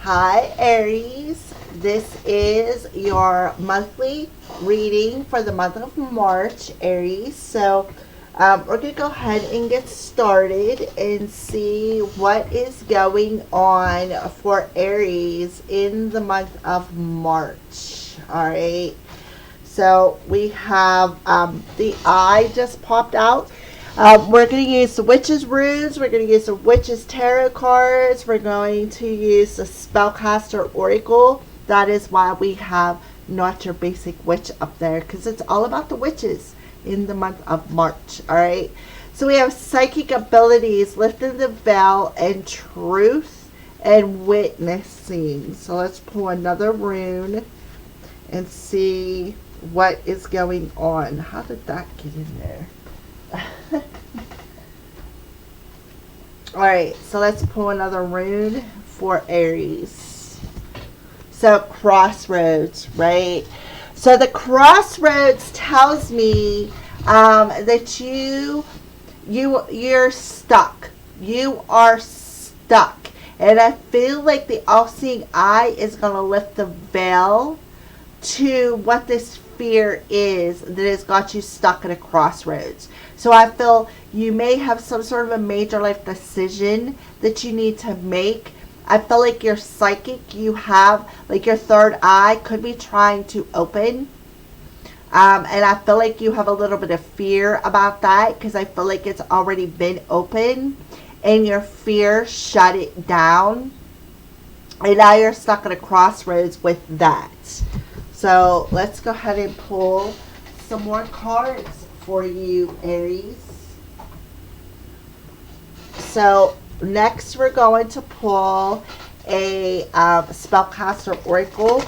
Hi, Aries. This is your monthly reading for the month of March, Aries. We're going to go ahead and get started and see what is going on for Aries in the month of March. All right. So we have the eye just popped out. We're going to use the Witch's Runes. We're going to use the Witch's Tarot cards. We're going to use the Spellcaster Oracle. That is why we have not your basic witch up there, because it's all about the witches in the month of March. All right. So we have psychic abilities, lifting the veil, and truth and witnessing. So let's pull another rune and see what is going on. How did that get in there? Alright, so let's pull another rune for Aries. So crossroads, right? So the crossroads tells me that you're stuck. You are stuck. And I feel like the all-seeing eye is going to lift the veil to what this fear is that has got you stuck at a crossroads. So I feel you may have some sort of a major life decision that you need to make. I feel like you're psychic. You have, like, your third eye could be trying to open. And I feel like you have a little bit of fear about that, because I feel like it's already been open and your fear shut it down. And now you're stuck at a crossroads with that. So let's go ahead and pull some more cards for you, Aries. So next we're going to pull a Spellcaster Oracle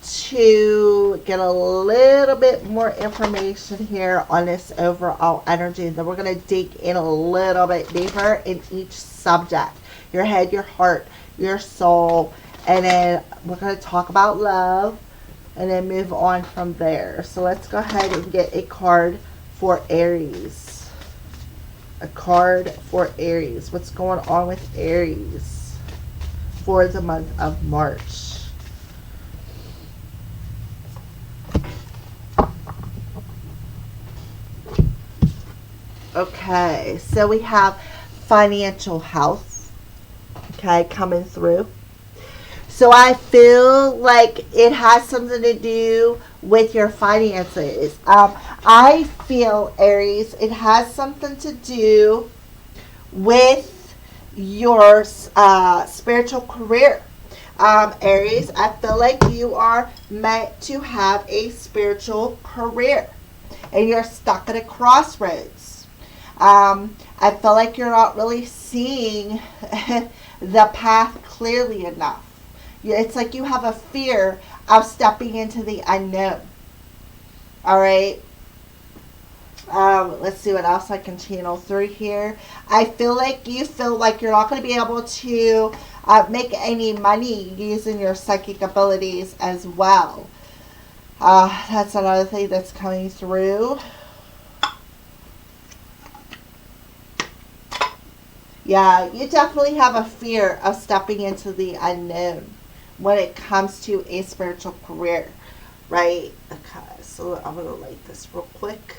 to get a little bit more information here on this overall energy. And then we're going to dig in a little bit deeper in each subject. Your head, your heart, your soul. And then we're going to talk about love. And then move on from there. So let's go ahead and get a card for Aries. A card for Aries. What's going on with Aries for the month of March? Okay, so we have financial health, okay, coming through. So I feel like it has something to do with your finances. I feel, Aries, it has something to do with your spiritual career. Aries, I feel like you are meant to have a spiritual career. And you're stuck at a crossroads. I feel like you're not really seeing the path clearly enough. It's like you have a fear of stepping into the unknown. All right. Let's see what else I can channel through here. I feel like you feel like you're not going to be able to make any money using your psychic abilities as well. That's another thing that's coming through. Yeah, you definitely have a fear of stepping into the unknown when it comes to a spiritual career, right? Okay, so I'm going to light this real quick.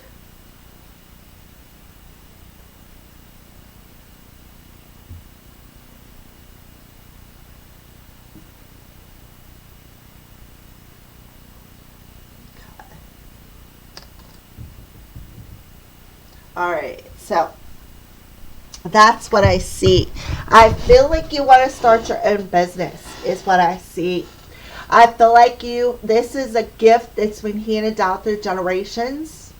Okay. All right, so that's what I see. I feel like you want to start your own business is what I see. I feel like this is a gift that's been handed down through generations,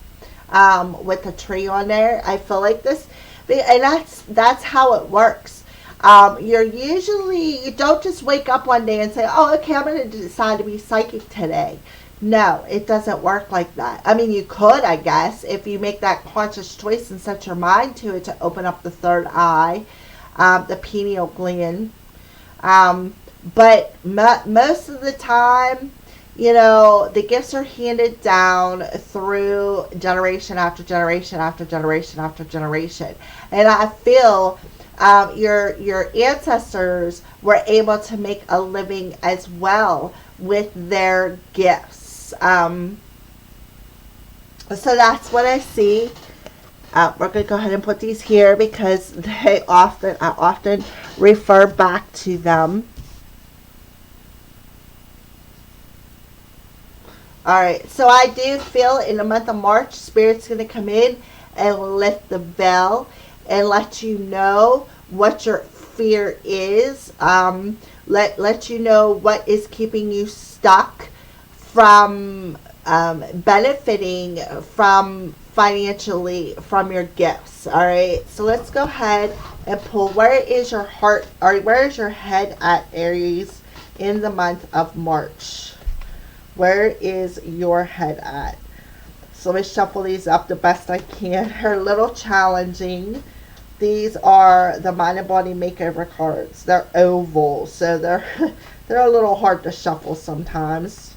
with a tree on there. I feel like this, and that's how it works. You don't just wake up one day and say, oh, okay, I'm going to decide to be psychic today. No, it doesn't work like that. I mean, you could, I guess, if you make that conscious choice and set your mind to it, to open up the third eye, the pineal gland. But most of the time, the gifts are handed down through generation after generation after generation after generation. And I feel your ancestors were able to make a living as well with their gifts. So that's what I see. We're going to go ahead and put these here because I often refer back to them. Alright, so I do feel in the month of March, Spirit's going to come in and lift the veil and let you know what your fear is. Let you know what is keeping you stuck from benefiting from financially from your gifts. Alright, so let's go ahead and pull. Where is your heart, or where is your head at, Aries, in the month of March? Where is your head at? So let me shuffle these up the best I can. They're a little challenging. These are the Mind and Body Makeover cards. They're oval, so they're they're a little hard to shuffle sometimes.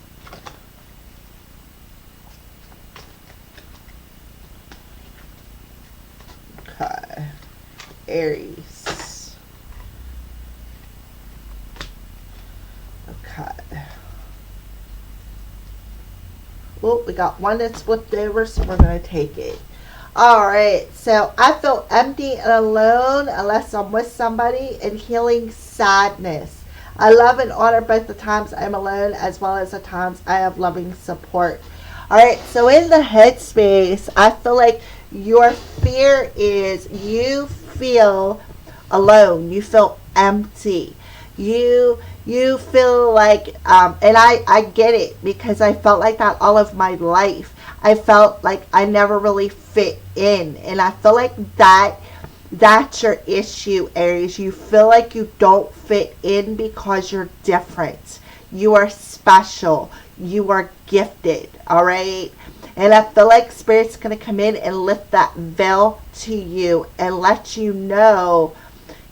Okay, Aries. Okay. Oh, we got one that's flipped over, so we're going to take it. Alright, so I feel empty and alone unless I'm with somebody, and healing sadness. I love and honor both the times I'm alone as well as the times I have loving support. Alright, so in the headspace, I feel like your fear is you feel alone. You feel empty. You feel like, and I get it because I felt like that all of my life. I felt like I never really fit in. And I feel like that's your issue, Aries. You feel like you don't fit in because you're different. You are special. You are gifted. All right? And I feel like Spirit's going to come in and lift that veil to you and let you know,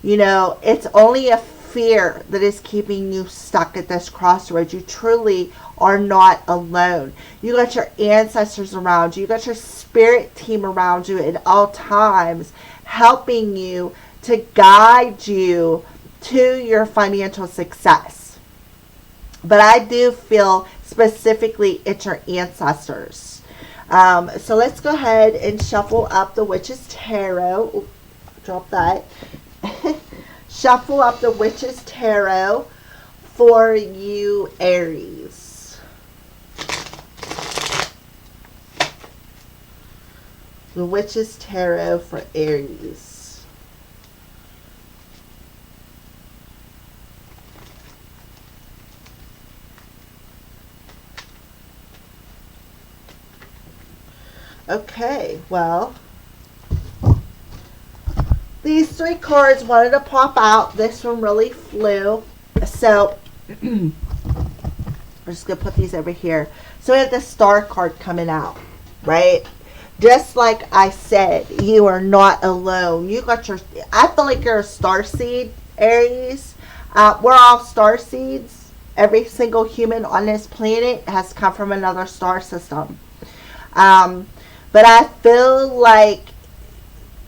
it's only a fear that is keeping you stuck at this crossroads. You truly are not alone. You got your ancestors around you. You got your spirit team around you at all times, helping you to guide you to your financial success. But I do feel specifically it's your ancestors. So let's go ahead and shuffle up the Witch's Tarot. Ooh, drop that. Shuffle up the Witch's Tarot for you, Aries. The Witch's Tarot for Aries. Okay, well, these three cards wanted to pop out. This one really flew. So, we're just going to put these over here. So, we have the Star card coming out, right? Just like I said, you are not alone. You got your, I feel like you're a star seed, Aries. We're all star seeds. Every single human on this planet has come from another star system. But I feel like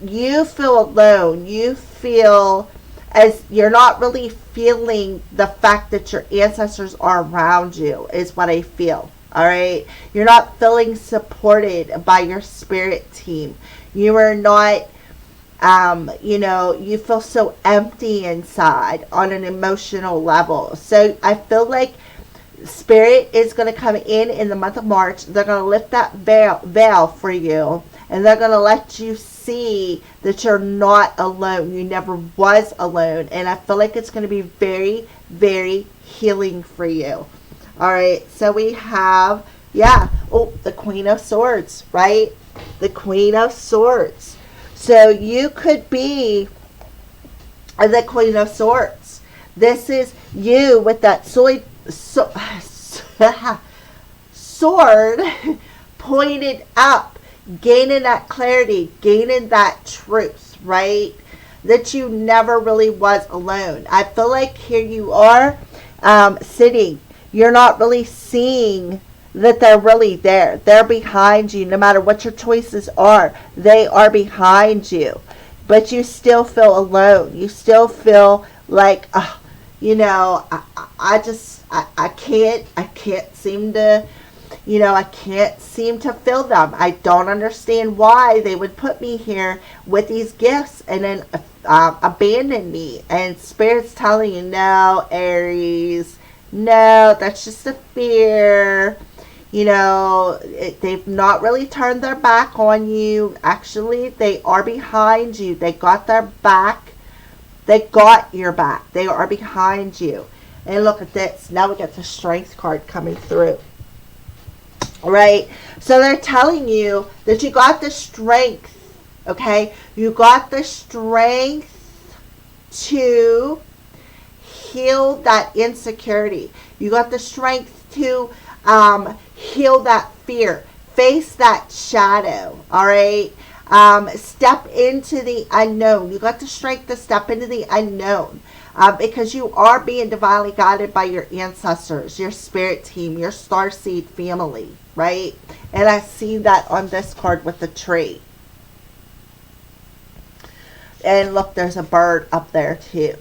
you feel alone. You feel as you're not really feeling the fact that your ancestors are around you is what I feel. All right. You're not feeling supported by your spirit team. You are not, you feel so empty inside on an emotional level. So I feel like Spirit is going to come in the month of March. They're going to lift that veil for you. And they're going to let you see that you're not alone. You never was alone. And I feel like it's going to be very, very healing for you. All right. So we have, the Queen of Swords, right? The Queen of Swords. So you could be the Queen of Swords. This is you with that sword pointed up, gaining that clarity, gaining that truth, right? That you never really was alone. I feel like here you are sitting. You're not really seeing that they're really there. They're behind you. No matter what your choices are, they are behind you. but you still feel alone. You still feel like, I can't seem to, I can't seem to fill them. I don't understand why they would put me here with these gifts and then abandon me. And Spirit's telling you, no, Aries, no, that's just a fear. They've not really turned their back on you. Actually, they are behind you. They got their back. They got your back. They are behind you. And look at this. Now we got the Strength card coming through. Right? So they're telling you that you got the strength. Okay? You got the strength to heal that insecurity. You got the strength to heal that fear. Face that shadow. All right? Step into the unknown. You got the strength to step into the unknown. Because you are being divinely guided by your ancestors, your spirit team, your starseed family, right? And I see that on this card with the tree. And look, there's a bird up there too.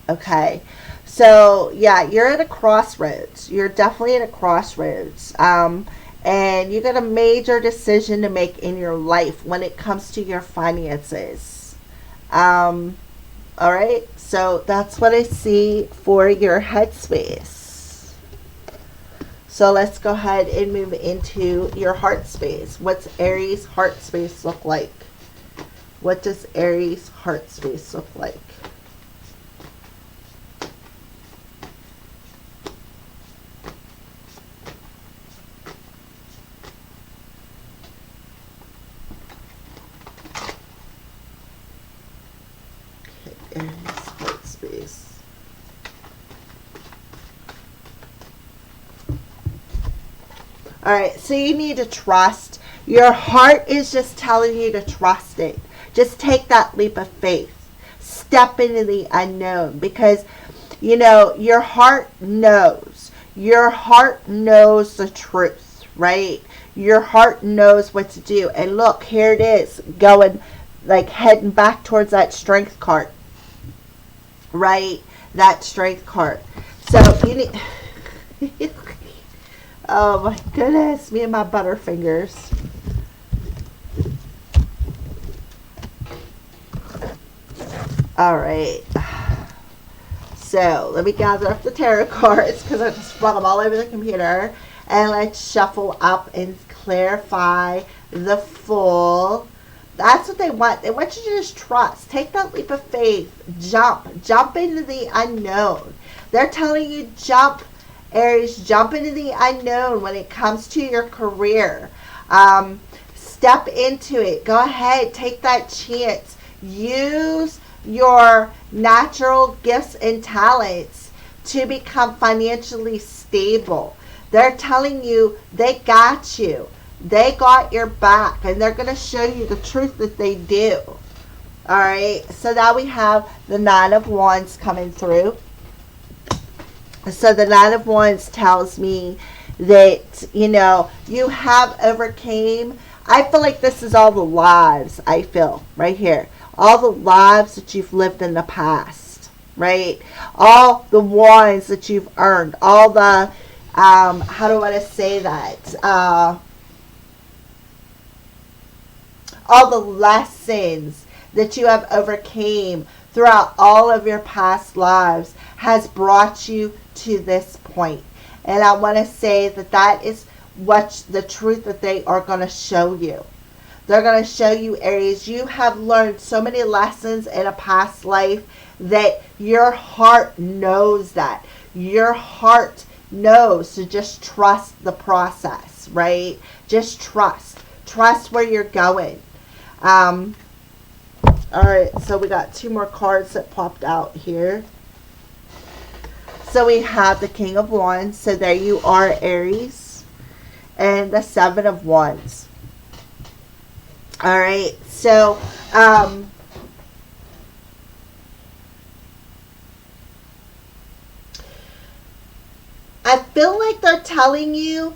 Okay. So, yeah, you're at a crossroads. You're definitely at a crossroads. And you got a major decision to make in your life when it comes to your finances. All right, so that's what I see for your headspace. So let's go ahead and move into your heart space. What's Aries heart space look like? What does Aries heart space look like? Aries heart space. All right, so you need to trust. Your heart is just telling you to trust it. Just take that leap of faith. Step into the unknown because, your heart knows. Your heart knows the truth, right? Your heart knows what to do. And look, here it is, going, like heading back towards that strength card. Right? That strength card. So you need oh my goodness, me and my butterfingers. All right. So let me gather up the tarot cards because I just brought them all over the computer. And let's shuffle up and clarify the full. That's what they want. They want you to just trust. Take that leap of faith. Jump into the unknown. They're telling you jump, Aries, jump into the unknown when it comes to your career. Step into it. Go ahead. Take that chance. Use your natural gifts and talents to become financially stable. They're telling you they got you. They got your back, and they're going to show you the truth that they do. All right, so now we have the Nine of Wands coming through. So the Nine of Wands tells me that, you have overcame. I feel like this is all the lives, I feel, right here. All the lives that you've lived in the past, right? All the wands that you've earned. All the, how do I want to say that? All the lessons that you have overcame throughout all of your past lives has brought you to this point. And I want to say that that is what the truth that they are going to show you. They're going to show you, Aries, you have learned so many lessons in a past life that your heart knows that. Your heart knows to just trust the process, right? Just trust. Trust where you're going. All right, so we got two more cards that popped out here. So we have the King of Wands. So there you are, Aries. And the Seven of Wands. All right, so I feel like they're telling you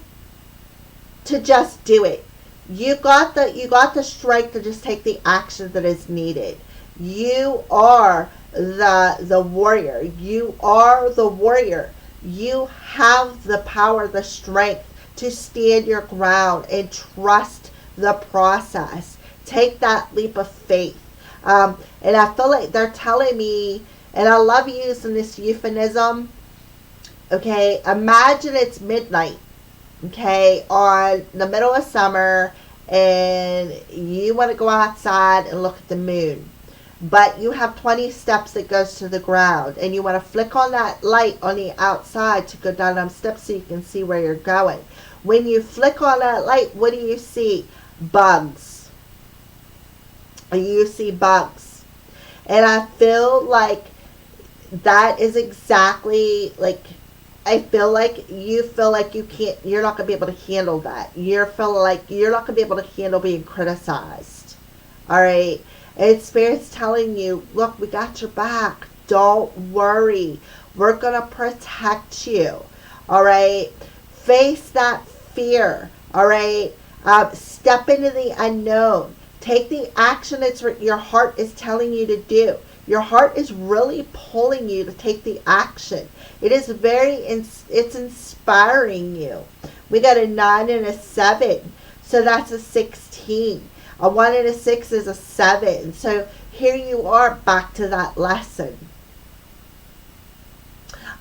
to just do it. You got the strength to just take the action that is needed. You are the warrior. You are the warrior. You have the power, the strength to stand your ground and trust the process. Take that leap of faith. And I feel like they're telling me, and I love using this euphemism. Okay, imagine it's midnight, okay, on the middle of summer, and you want to go outside and look at the moon, but you have 20 steps that goes to the ground, and you want to flick on that light on the outside to go down them steps so you can see where you're going. When you flick on that light, what do you see? Bugs. You see bugs. And I feel like that is exactly like, I feel like you feel like you're not going to be able to handle that. You're feeling like you're not going to be able to handle being criticized. All right. And Spirit's telling you, look, we got your back. Don't worry. We're going to protect you. All right. Face that fear. All right. Step into the unknown. Take the action that's your heart is telling you to do. Your heart is really pulling you to take the action. It is it's inspiring you. We got a 9 and a 7. So that's a 16. A 1 and a 6 is a 7. So here you are back to that lesson.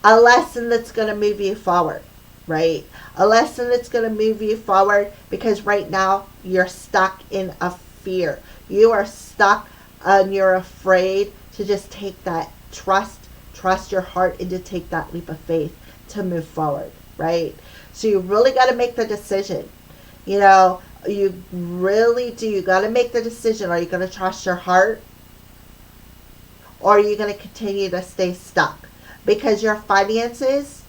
A lesson that's going to move you forward, right? A lesson that's going to move you forward, because right now you're stuck in a fear. You are stuck and you're afraid to just take that trust your heart, and to take that leap of faith to move forward, right? So you really got to make the decision. You know, you really do. You got to make the decision. Are you going to trust your heart, or are you going to continue to stay stuck? Because your finances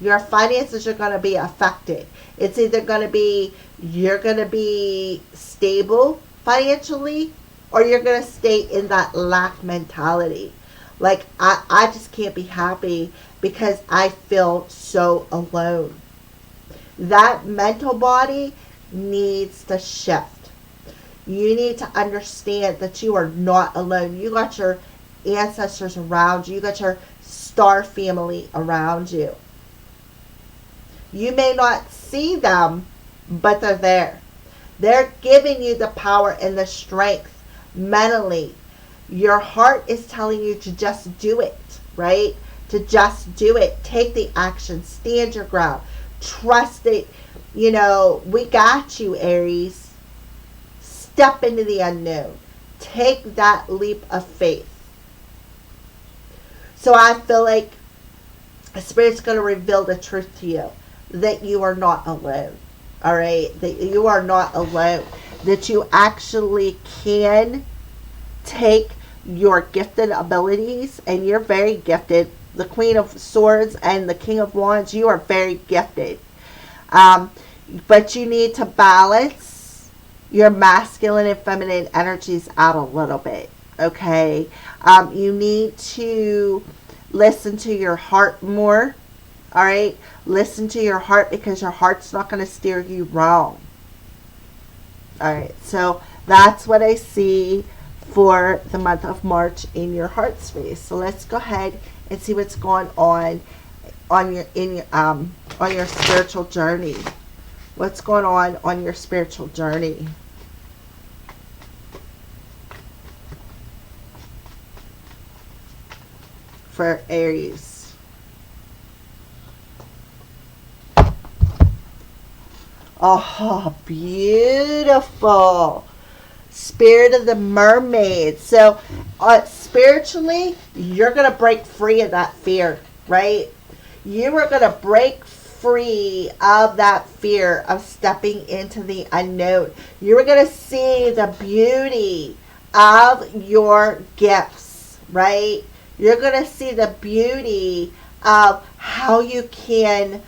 are going to be affected. It's either going to be you're going to be stable financially, or you're going to stay in that lack mentality. Like, I just can't be happy because I feel so alone. That mental body needs to shift. You need to understand that you are not alone. You got your ancestors around you. You got your star family around you. You may not see them, but they're there. They're giving you the power and the strength mentally. Your heart is telling you to just do it, right? To just do it. Take the action. Stand your ground. Trust it. You know, we got you, Aries. Step into the unknown. Take that leap of faith. So I feel like the Spirit's going to reveal the truth to you, that you are not alone. All right? That you are not alone. That you actually can take your gifted abilities, and you're very gifted. The Queen of Swords and the King of Wands, you are very gifted. But you need to balance your masculine and feminine energies out a little bit. Okay? You need to listen to your heart more. All right? Listen to your heart, because your heart's not going to steer you wrong. All right? So that's what I see for the month of March in your heart space. So let's go ahead and see what's going on your spiritual journey. What's going on your spiritual journey? For Aries. Oh, beautiful. Spirit of the Mermaid. So spiritually, you're going to break free of that fear, right? You are going to break free of that fear of stepping into the unknown. You're going to see the beauty of your gifts, right? You're going to see the beauty of how you can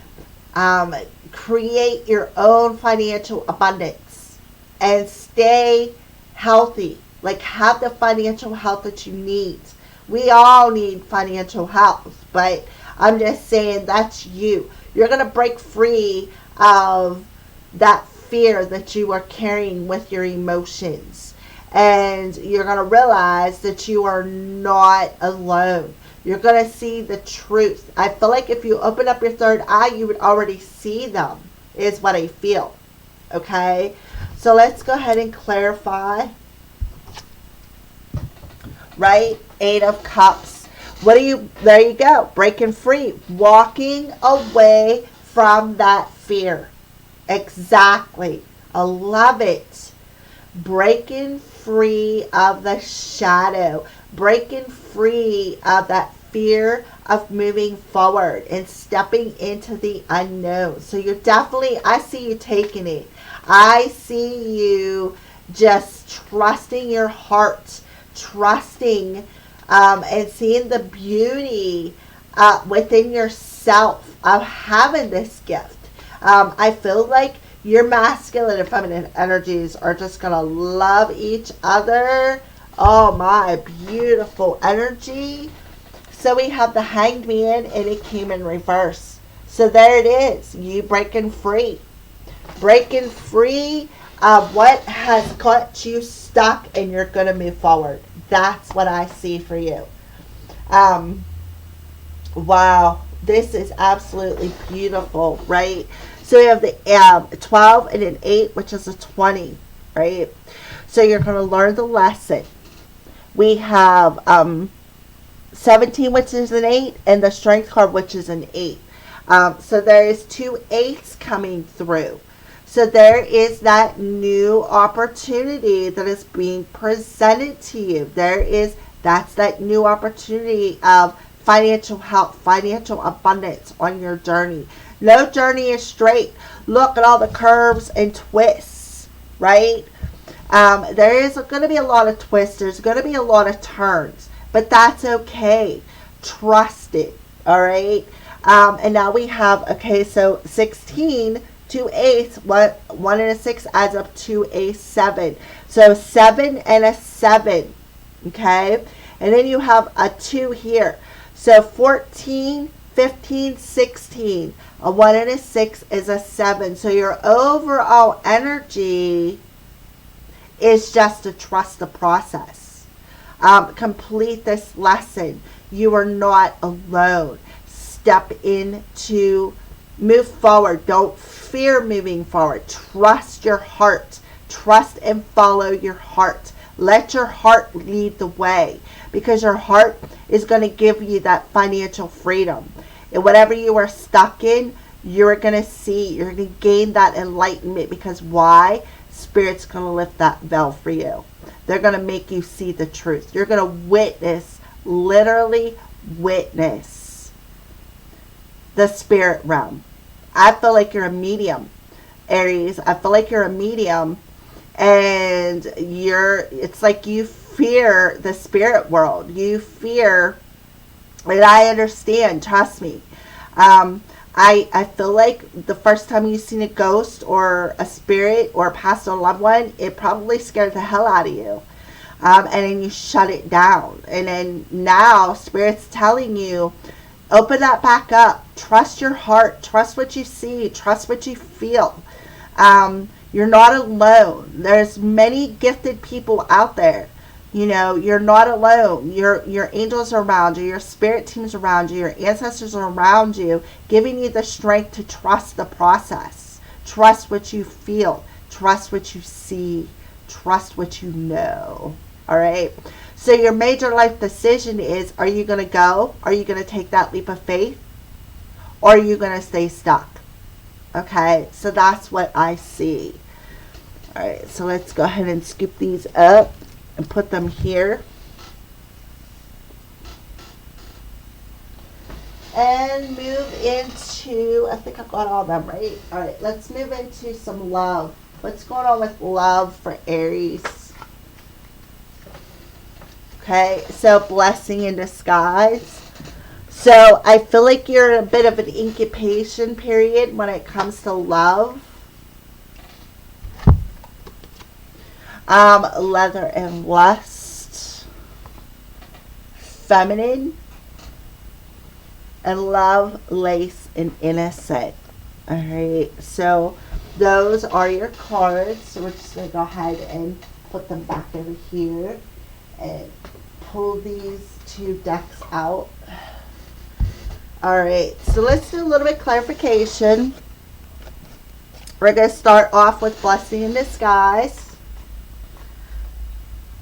create your own financial abundance and stay healthy. Like, have the financial health that you need. We all need financial health, but I'm just saying that's you. You're going to break free of that fear that you are carrying with your emotions. And you're going to realize that you are not alone. You're going to see the truth. I feel like if you open up your third eye, you would already see them, is what I feel. Okay? So let's go ahead and clarify. Right? 8 of Cups. There you go. Breaking free. Walking away from that fear. Exactly. I love it. Breaking free of the shadow. Breaking free of that fear of moving forward and stepping into the unknown. So you're definitely, I see you taking it. I see you just trusting your heart, trusting and seeing the beauty within yourself of having this gift. I feel like your masculine and feminine energies are just going to love each other. Oh my, beautiful energy. So we have the Hanged Man, and it came in reverse. So there it is. You breaking free. Breaking free of what has got you stuck, and you're going to move forward. That's what I see for you. Wow. This is absolutely beautiful, right? So we have the 12 and an 8, which is a 20, right? So you're going to learn the lesson. We have 17, which is an 8, and the Strength card, which is an 8. So there is 2 8s coming through. So there is that new opportunity that is being presented to you. That's that new opportunity of financial health, financial abundance on your journey. No journey is straight. Look at all the curves and twists, right? There is going to be a lot of twists. There's going to be a lot of turns, but that's okay. Trust it, all right? And now we have, okay, so 16, 2 8s, 1 and a 6 adds up to a 7. So 7 and a 7, okay? And then you have a 2 here. So 14, 15, 16. A 1 and a 6 is a 7. So your overall energy is just to trust the process. Complete this lesson. You are not alone. Step into, move forward. Don't fear moving forward. Trust your heart. Trust and follow your heart. Let your heart lead the way, because your heart is going to give you that financial freedom. And whatever you are stuck in, you're going to see, you're going to gain that enlightenment, because why? Spirit's going to lift that veil for you. They're going to make you see the truth. You're going to witness, literally witness the spirit realm. I feel like you're a medium, Aries. I feel like you're a medium, and it's like you fear the spirit world. You fear, and I understand, trust me. I feel like the first time you've seen a ghost or a spirit or a passed on loved one, it probably scared the hell out of you. And then you shut it down. And then now Spirit's telling you, open that back up. Trust your heart. Trust what you see. Trust what you feel. You're not alone. There's many gifted people out there. You know, you're not alone. Your angels are around you. Your spirit teams around you. Your ancestors are around you, giving you the strength to trust the process. Trust what you feel. Trust what you see. Trust what you know. All right? So your major life decision is, are you going to go? Are you going to take that leap of faith? Or are you going to stay stuck? Okay? So that's what I see. All right. So let's go ahead and scoop these up and put them here. And move into, I think I've got all of them, right? All right, let's move into some love. What's going on with love for Aries? Okay, so blessing in disguise. So I feel like you're in a bit of an incubation period when it comes to love. Leather and lust, feminine, and love, lace, and innocent. Alright, so those are your cards. So we're just going to go ahead and put them back over here and pull these two decks out. Alright, so let's do a little bit of clarification. We're going to start off with Blessing in Disguise.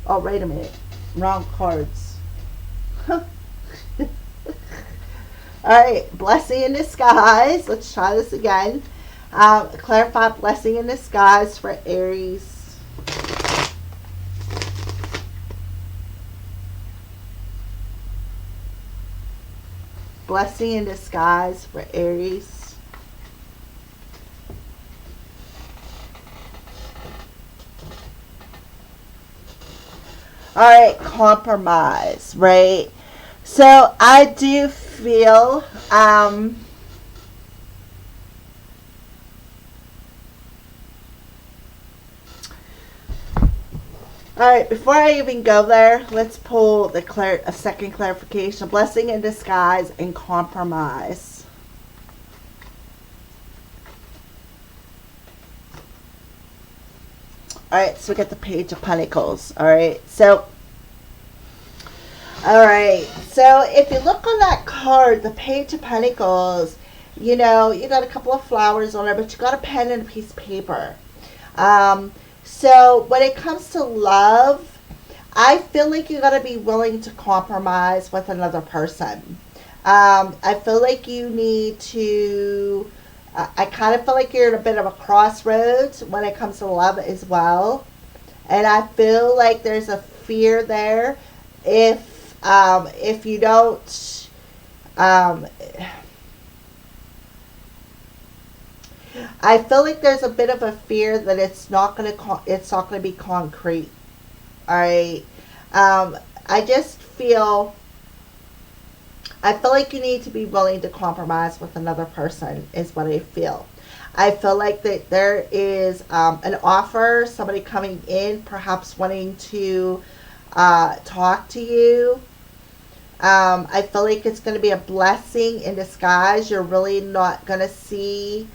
Oh, wait a minute. Wrong cards. Alright, Blessing in Disguise. Let's try this again. Clarify Blessing in Disguise for Aries. Blessing in Disguise for Aries. Alright, compromise, right? So I do feel alright, before I even go there, let's pull a second clarification. Blessing in Disguise and compromise. Alright, so we get the Page of Pentacles. Alright, so if you look on that card, the Page of Pentacles, you know, you got a couple of flowers on there, but you got a pen and a piece of paper. So when it comes to love, I feel like you got to be willing to compromise with another person. I feel like you need to, I kind of feel like you're at a bit of a crossroads when it comes to love as well. And I feel like there's a fear there if you don't, I feel like there's a bit of a fear that it's not going to be concrete. All right. I feel like you need to be willing to compromise with another person is what I feel. I feel like that there is an offer, somebody coming in, perhaps wanting to talk to you. I feel like it's going to be a blessing in disguise. You're really not going to see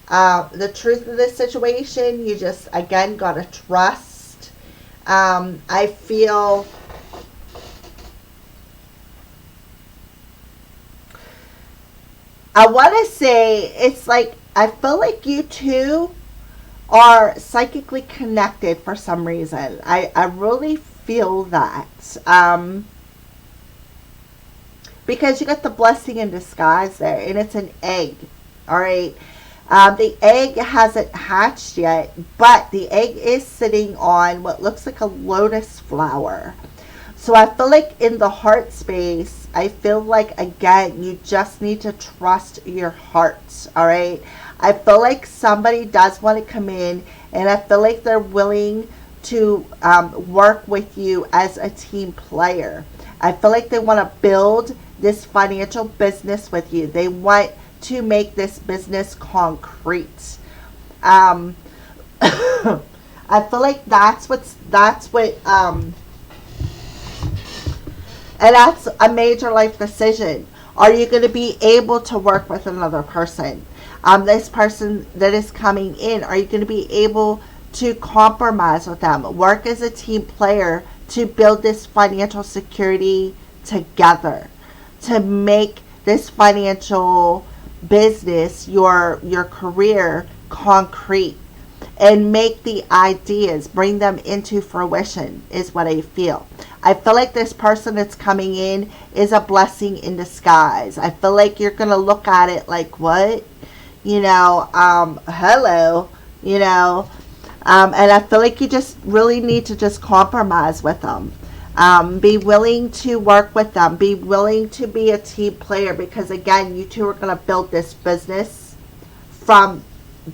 the truth of this situation. You just, again, got to trust. I feel I want to say it's like I feel like you two are psychically connected for some reason. I really feel that. Because you got the Blessing in Disguise there, and it's an egg. All right. The egg hasn't hatched yet, but the egg is sitting on what looks like a lotus flower. So I feel like in the heart space, I feel like, again, you just need to trust your heart, all right? I feel like somebody does want to come in, and I feel like they're willing to work with you as a team player. I feel like they want to build this financial business with you. They want to make this business concrete. I feel like that's and that's a major life decision. Are you going to be able to work with another person? This person that is coming in, are you going to be able to compromise with them? Work as a team player to build this financial security together, to make this financial business, your career, concrete, and make the ideas, bring them into fruition is what I feel. I feel like this person that's coming in is a blessing in disguise. I feel like you're going to look at it like, what? Hello, and I feel like you just really need to just compromise with them. Be willing to work with them. Be willing to be a team player, because again, you two are going to build this business from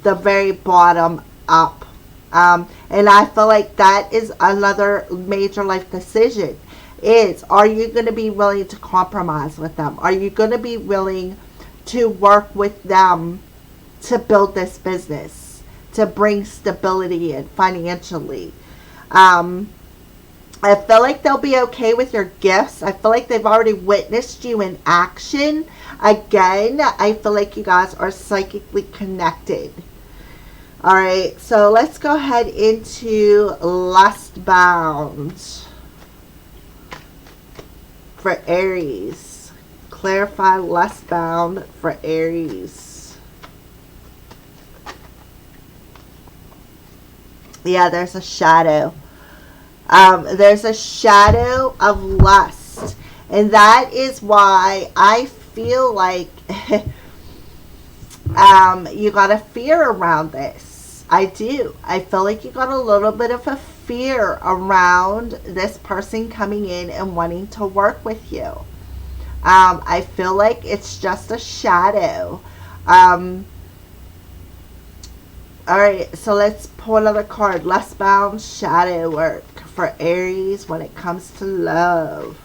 the very bottom up. And I feel like that is another major life decision. Are you going to be willing to compromise with them? Are you going to be willing to work with them to build this business, to bring stability in financially? I feel like they'll be okay with your gifts. I feel like they've already witnessed you in action. Again, I feel like you guys are psychically connected. All right, so let's go ahead into Lust Bound for Aries. Clarify Lust Bound for Aries. Yeah, there's a shadow. There's a shadow of lust. And that is why I feel like you got a fear around this. I do. I feel like you got a little bit of a fear around this person coming in and wanting to work with you. I feel like it's just a shadow. Alright, so let's pull another card. Lustbound shadow work for Aries when it comes to love.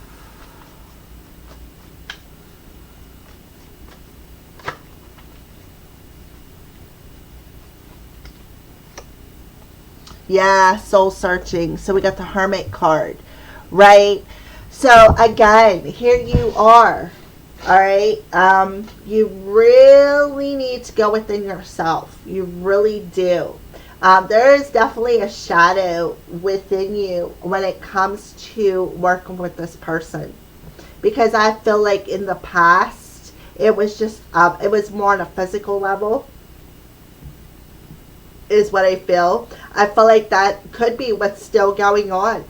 Yeah, soul searching. So we got the Hermit card, right? So again, here you are. All right. You really need to go within yourself. You really do. There is definitely a shadow within you when it comes to working with this person, because I feel like in the past it was just it was more on a physical level, is what I feel. I feel like that could be what's still going on.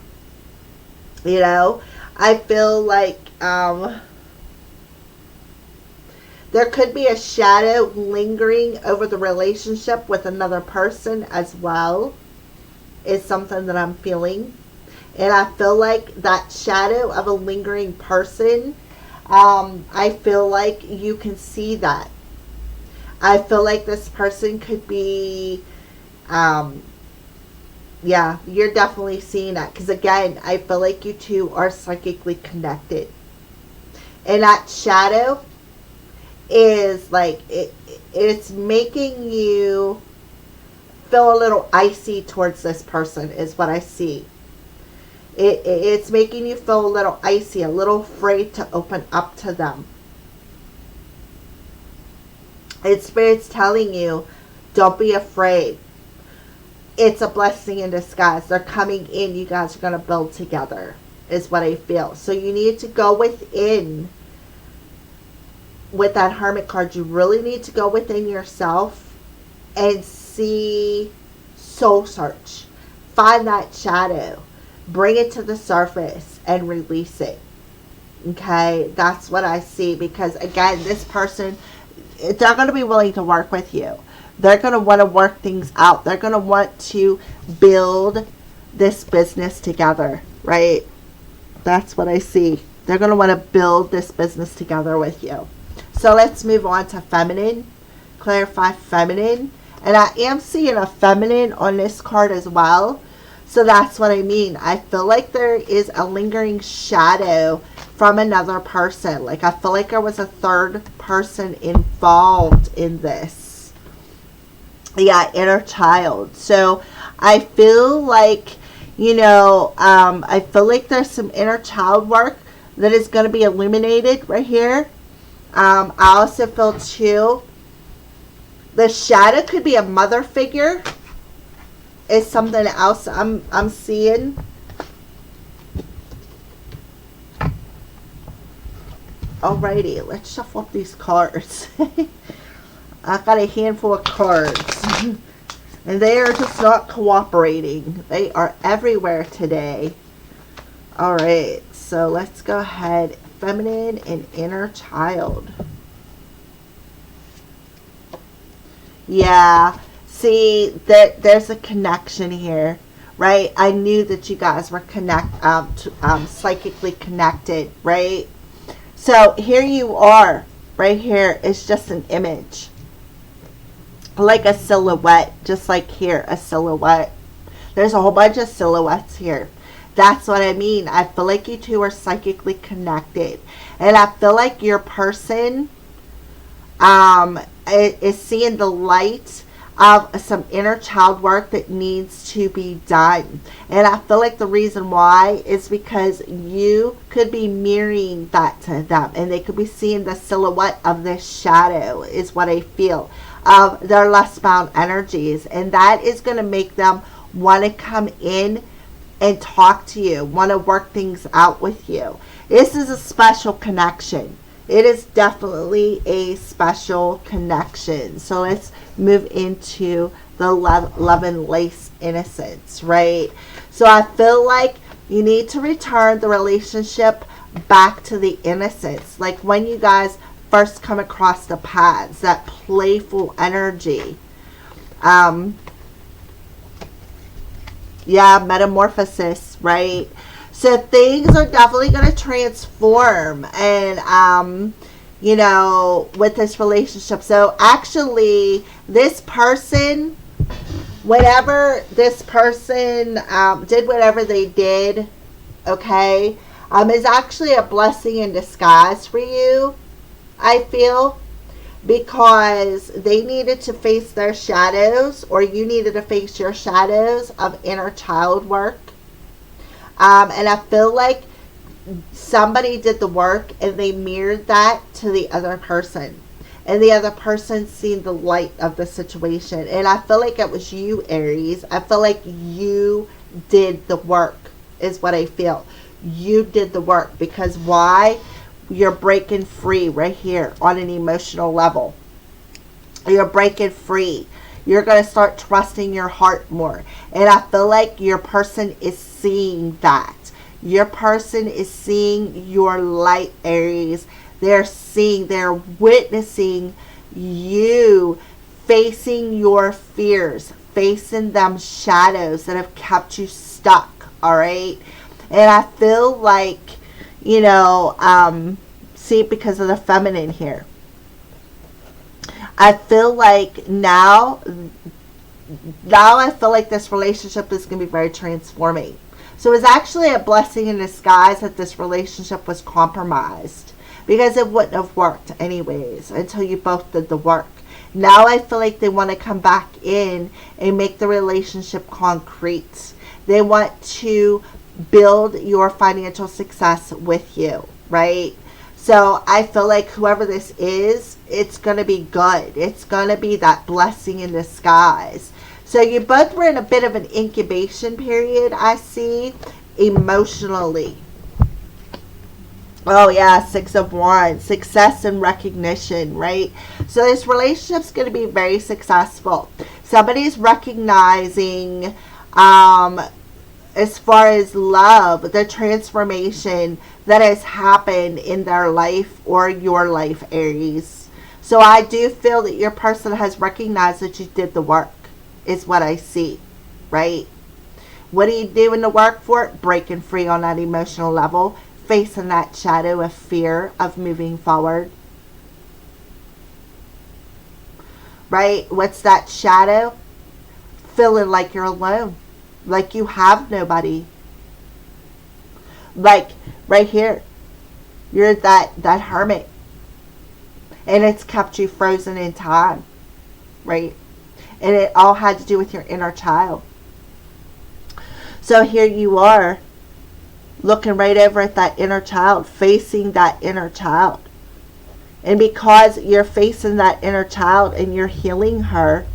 You know, I feel like there could be a shadow lingering over the relationship with another person as well, is something that I'm feeling. And I feel like that shadow of a lingering person, I feel like you can see that. I feel like this person could be, yeah, you're definitely seeing that. Because again, I feel like you two are psychically connected. And that shadow is like, it's making you feel a little icy towards this person, is what I see. It's making you feel a little icy, a little afraid to open up to them. It's Spirit's telling you, don't be afraid. It's a blessing in disguise. They're coming in. You guys are going to build together, is what I feel. So you need to go within. With that Hermit card, you really need to go within yourself and see, soul search. Find that shadow. Bring it to the surface and release it. Okay? That's what I see. Because again, this person, they're going to be willing to work with you. They're going to want to work things out. They're going to want to build this business together, right? That's what I see. They're going to want to build this business together with you. So let's move on to feminine. Clarify feminine. And I am seeing a feminine on this card as well. So that's what I mean. I feel like there is a lingering shadow from another person. Like I feel like there was a third person involved in this. Yeah, inner child. So I feel like, you know, I feel like there's some inner child work that is going to be illuminated right here. I also feel too, the shadow could be a mother figure. Is something else I'm seeing. Alrighty, let's shuffle up these cards. I got a handful of cards. And they are just not cooperating. They are everywhere today. Alright, so let's go ahead. Feminine and inner child. Yeah. See, there's a connection here, right? I knew that you guys were psychically connected, right? So here you are. Right here is just an image. Like a silhouette. Just like here, a silhouette. There's a whole bunch of silhouettes here. That's what I mean. I feel like you two are psychically connected. And I feel like your person is seeing the light of some inner child work that needs to be done. And I feel like the reason why is because you could be mirroring that to them. And they could be seeing the silhouette of this shadow, is what I feel. of their lust bound energies. And that is going to make them want to come in and talk to you, want to work things out with you. This is a special connection. It is definitely a special connection. So let's move into the love and lace innocence, right? So I feel like you need to return the relationship back to the innocence. Like when you guys first come across the paths, that playful energy. Yeah, metamorphosis, right? So things are definitely going to transform and, you know, with this relationship. So actually, this person, whenever this person did whatever they did, okay, is actually a blessing in disguise for you, I feel. Because they needed to face their shadows, or you needed to face your shadows of inner child work. And I feel like somebody did the work and they mirrored that to the other person. And the other person seen the light of the situation. And I feel like it was you, Aries. I feel like you did the work, is what I feel. You did the work. Because why? You're breaking free right here on an emotional level. You're breaking free. You're going to start trusting your heart more. And I feel like your person is seeing that. Your person is seeing your light, Aries. They're witnessing you facing your fears, facing them shadows that have kept you stuck, all right? And I feel like, you know, see, because of the feminine here, I feel like now I feel like this relationship is going to be very transforming. So it's actually a blessing in disguise that this relationship was compromised, because it wouldn't have worked anyways until you both did the work. Now I feel like they want to come back in and make the relationship concrete. They want to build your financial success with you, right? So I feel like whoever this is, it's going to be good. It's going to be that blessing in disguise. So you both were in a bit of an incubation period, I see, emotionally. Oh yeah, Six of Wands, success and recognition, right? So this relationship's going to be very successful. Somebody's recognizing, as far as love, the transformation that has happened in their life or your life, Aries. So I do feel that your person has recognized that you did the work, is what I see, right? What are you doing the work for? Breaking free on that emotional level, facing that shadow of fear of moving forward, right? What's that shadow? Feeling like you're alone, like you have nobody. Like right here, you're that hermit, and it's kept you frozen in time, right? And it all had to do with your inner child. So here you are, looking right over at that inner child, facing that inner child. And because you're facing that inner child and you're healing her,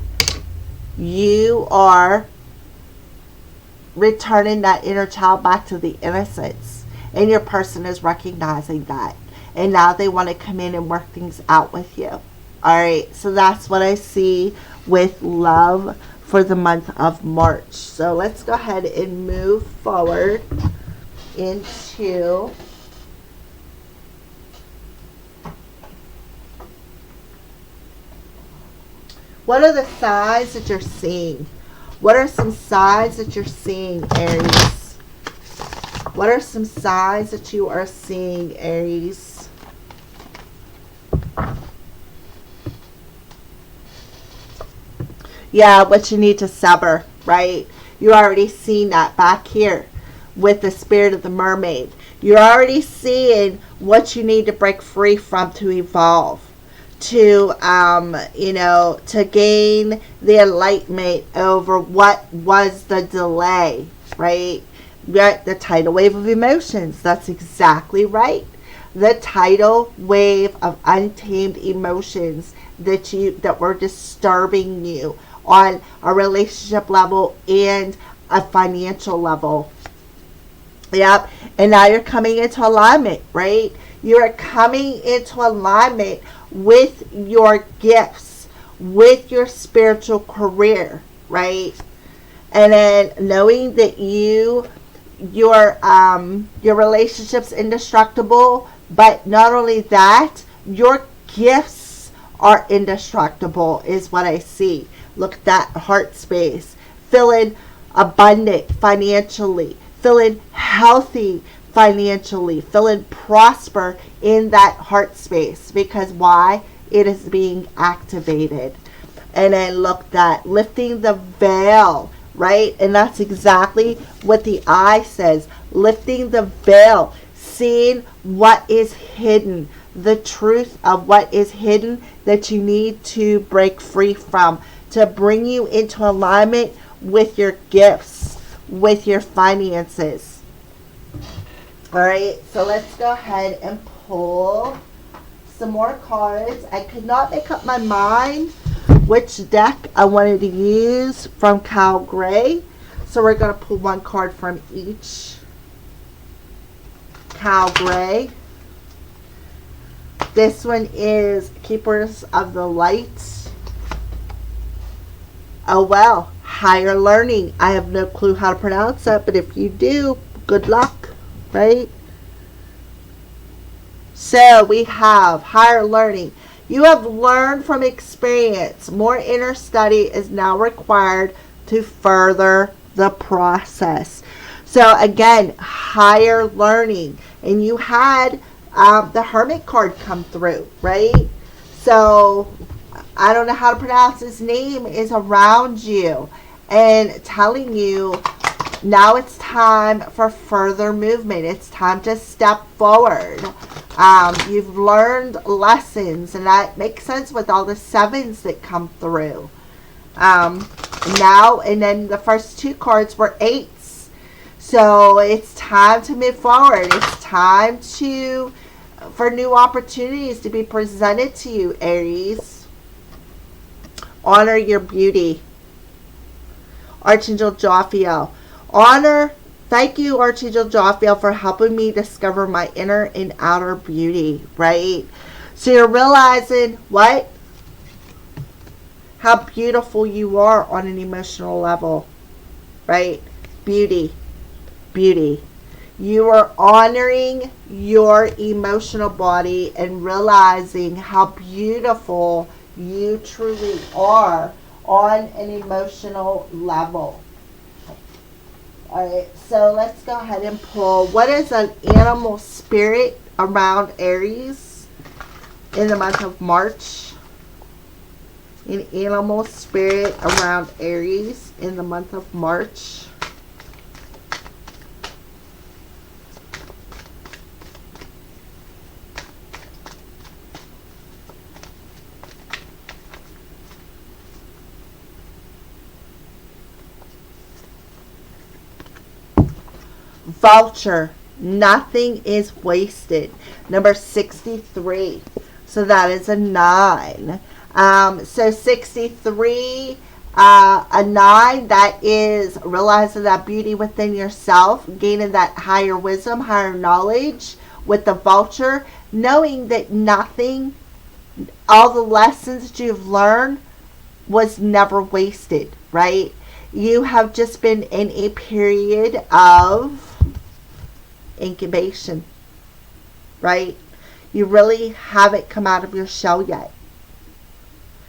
you are returning that inner child back to the innocence. And your person is recognizing that. And now they want to come in and work things out with you. Alright, so that's what I see with love for the month of March. So let's go ahead and move forward into what are the signs that you're seeing? What are some signs that you're seeing, Aries? What are some signs that you are seeing, Aries? Yeah, what you need to sever, right? You already seen that back here with the spirit of the mermaid. You're already seeing what you need to break free from to evolve, to to gain the enlightenment over what was the delay, right? The tidal wave of emotions. That's exactly right. the tidal wave of untamed emotions that were disturbing you on a relationship level and a financial level. Yep. And now you're coming into alignment, right? You are coming into alignment with your gifts, with your spiritual career, right? And then knowing that your relationship's indestructible, but not only that, your gifts are indestructible is what I see. Look at that heart space. Feeling abundant financially, feeling healthy financially, feeling prosper in that heart space. Because why? It is being activated. And then look, that lifting the veil, right? And that's exactly what the eye says. Lifting the veil, seeing what is hidden, the truth of what is hidden that you need to break free from, to bring you into alignment with your gifts, with your finances. All right, so let's go ahead and pull some more cards. I could not make up my mind which deck I wanted to use from Cal Gray, so we're going to pull one card from each. Cal Gray. This one is Keepers of the Light. Oh well, higher learning. I have no clue how to pronounce that, but if you do, good luck, right? So we have higher learning. You have learned from experience. More inner study is now required to further the process. So again, higher learning. And you had the Hermit card come through, right? So I don't know how to pronounce his name, is around you and telling you now it's time for further movement. It's time to step forward. You've learned lessons, and that makes sense with all the sevens that come through. Now, and then the first two cards were eights. So it's time to move forward. It's time for new opportunities to be presented to you, Aries. Honor your beauty. Archangel Jophiel. Thank you, Archangel Jophiel, for helping me discover my inner and outer beauty, right? So you're realizing what? How beautiful you are on an emotional level, right? Beauty. Beauty. You are honoring your emotional body and realizing how beautiful you truly are on an emotional level. Alright, so let's go ahead and pull. What is an animal spirit around Aries in the month of March? An animal spirit around Aries in the month of March. Vulture. Nothing is wasted. Number 63. So that is a 9. So 63, a 9, that is realizing that beauty within yourself, gaining that higher wisdom, higher knowledge with the vulture, knowing that nothing, all the lessons that you've learned was never wasted, right? You have just been in a period of incubation, right? You really haven't come out of your shell yet.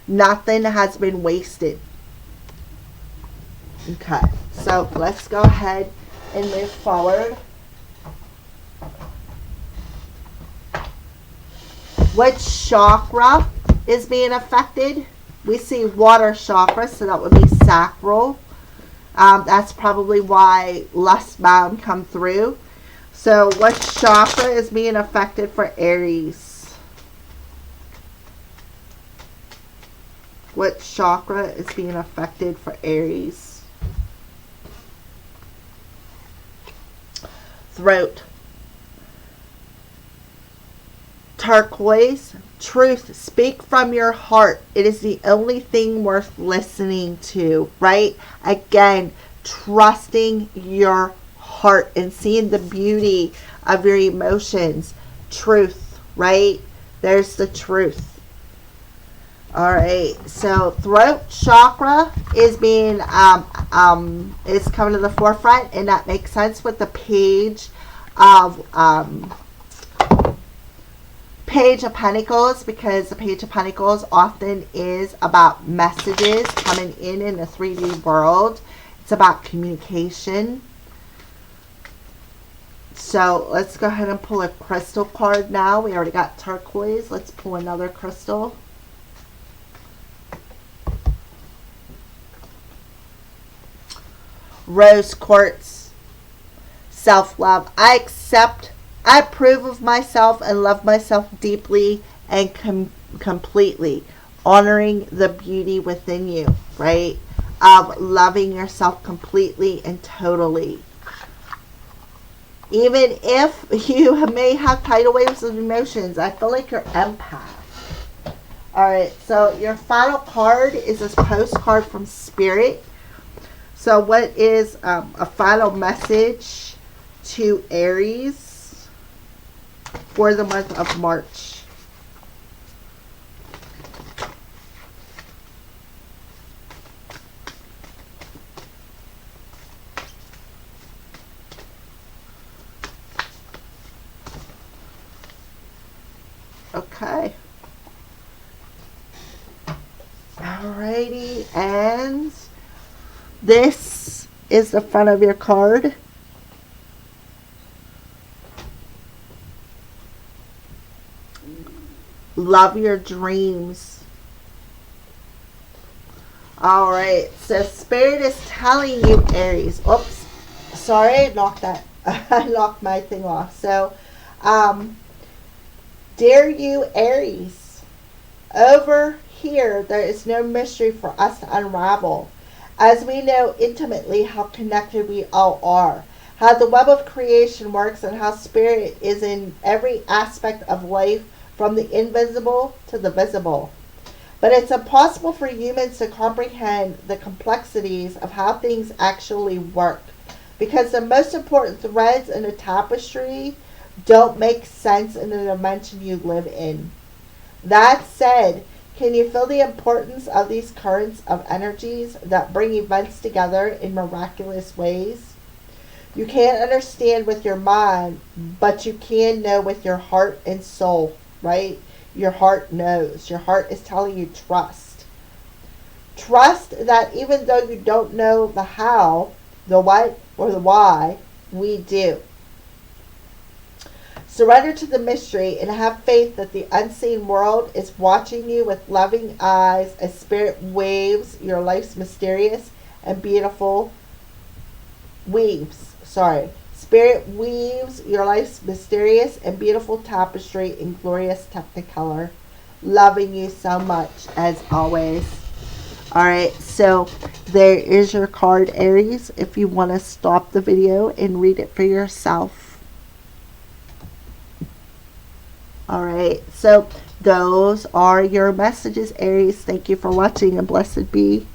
Nothing has been wasted. Okay, so let's go ahead and move forward. What chakra is being affected? We see water chakra, so that would be sacral. That's probably why lust bound come through. So what chakra is being affected for Aries? What chakra is being affected for Aries? Throat. turquoise, truth, speak from your heart. It is the only thing worth listening to, right? Again, trusting your heart and seeing the beauty of your emotions. Truth, right? There's the truth. All right, so throat chakra is being is coming to the forefront, and that makes sense with the of Page of Pentacles, because the Page of Pentacles often is about messages coming in the 3D world. It's about communication. So let's go ahead and pull a crystal card now. We already got turquoise. Let's pull another crystal. Rose quartz. Self-love. I approve of myself and love myself deeply and completely. Honoring the beauty within you, right? Of loving yourself completely and totally. Even if you may have tidal waves of emotions, I feel like you're empath. Alright, so your final card is this postcard from Spirit. So what is a final message to Aries for the month of March? Okay. Alrighty, and this is the front of your card. Love your dreams. Alright, so Spirit is telling you, Aries. Oops, sorry, I knocked my thing off. So, dear you, Aries, over here, there is no mystery for us to unravel, as we know intimately how connected we all are, how the web of creation works, and how Spirit is in every aspect of life, from the invisible to the visible. But it's impossible for humans to comprehend the complexities of how things actually work, because the most important threads in a tapestry don't make sense in the dimension you live in. That said, can you feel the importance of these currents of energies that bring events together in miraculous ways? You can't understand with your mind, but you can know with your heart and soul, right? Your heart knows. Your heart is telling you trust. Trust that even though you don't know the how, the what, or the why, we do. Surrender to the mystery and have faith that the unseen world is watching you with loving eyes as Spirit waves your life's mysterious and beautiful Spirit weaves your life's mysterious and beautiful tapestry in glorious technicolor. Loving you so much as always. Alright, so there is your card, Aries, if you want to stop the video and read it for yourself. Alright, so those are your messages, Aries. Thank you for watching, and blessed be.